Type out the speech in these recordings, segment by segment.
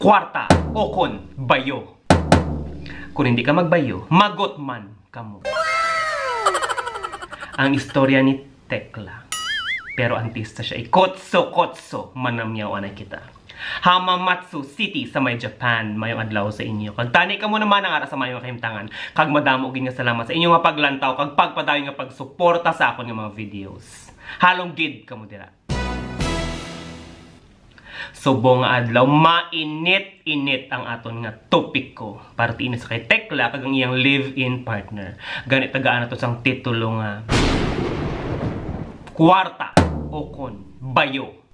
kwarta o kon bayo. Kung hindi ka magbayo, magot man kamo. Ang istorya ni Tekla. Pero artista siya. Kotso manamyaw anay kita. Hamamatsu City sa may Japan. Mayong adlaw sa inyo. Kag tani ka mo naman ang ara sa mayong kahimtangan. Kag madamo gid nga salamat sa inyo nga paglantaw. Kag pagpadayon nga pagsuporta sa akon nga mga videos. Halong gid kamo dira. Subong nga adlaw, mainit-init ang aton nga topic ko. Partiin sa kay Tekla kag ang iyang live-in partner. Ganit tagaan na to sang titulo nga kwarta o kon bayo.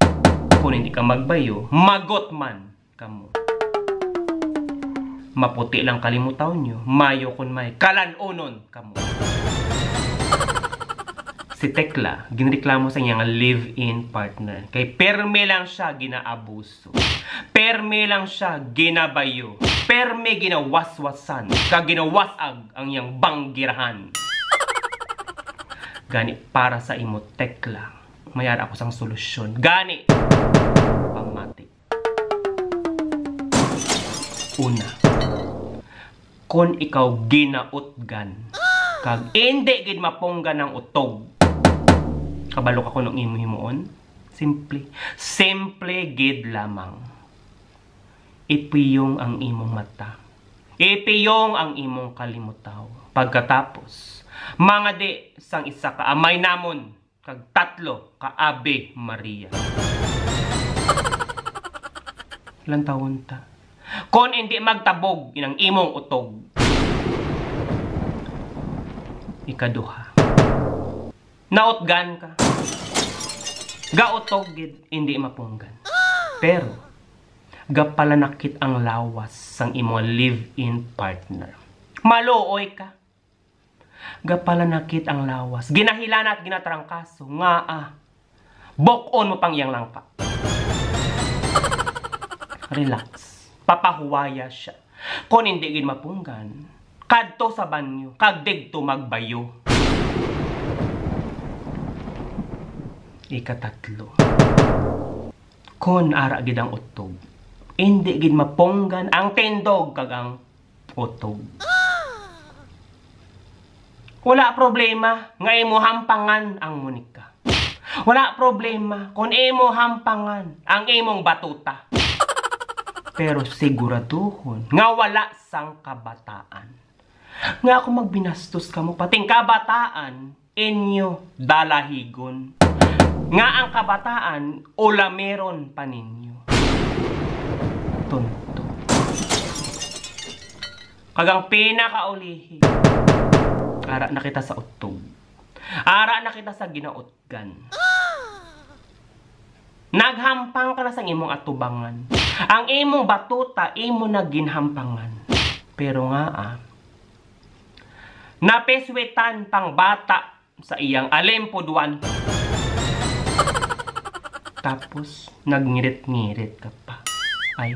Kung hindi ka magbayo, magot man kamo. Maputi lang kalimutaw nyo, mayo kun may kalanunon kamo. Si Tekla, ginreklamo sa iyang live-in partner. Kay perme lang siya ginaabuso. Perme lang siya ginabayo. Perme ginawaswasan. Kag ginawasag ang iyang banggirahan. Gani para sa imo Tekla. Mayara ako sang solusyon. Gani. Pamati. Una. Kung ikaw ginautgan. Kag hindi gid maponggan ng utog. Kabalo ka ko nung imo-himuon? Simple gid lamang. Ipiyong ang imong mata. Ipiyong ang imong kalimutaw. Pagkatapos, mga di sang isa ka amay namon, kag tatlo ka Ave Maria. Ilang taon ta? Kung hindi magtabog inang imong utog. Ikaduha. Nautgan ka. Gautog gid hindi mapunggan. Pero gapalanakit ang lawas sang imong live-in partner. Maluoy ka. Gapalanakit ang lawas. Ginahilana at ginatrangkaso nga bokon mo pang iyang langka. Relax. Papahuwaya siya. Kung hindi gid mapunggan, kadto sa banyo, kag digto magbayo. Ikatatlo. Kon ara gid ang utog, hindi gid maponggan ang tindog kag ang utog. Wala problema nga imo hampangan ang munika. Wala problema kung imo hampangan ang imong batuta. Pero siguraduhon nga wala sang kabataan. Nga ako magbinastos kamo pating kabataan inyo dalahigon. Nga ang kabataan, ulameron pa ninyo. Tonto. Kagang pinakaulihi. Ara na kita sa utog. Ara na kita sa ginautgan. Naghampang ka na sa imong atubangan. Ang imong batuta, imo na ginhampangan. Pero nga napeswetan pang bata sa iyang alempuduan. Tapos, nagngirit-ngirit ka pa. Ay,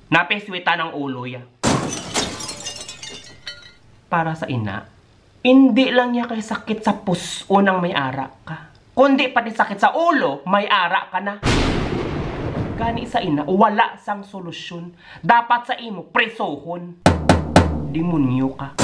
napeswita ng ulo ya. Para sa ina, hindi lang niya kay sakit sa puso nang may ara ka. Kundi pati sakit sa ulo, may ara ka na. Gani sa ina, wala sang solusyon. Dapat sa imo, presohon. Demonyo ka.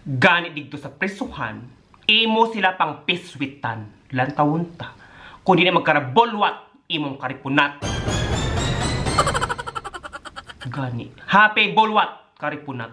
Gani digto sa presuhan, imo sila pang piswitan, lantawon ta. Kung di na magkarabolwat, imong karipunat. Gani, happy bolwat, karipunat.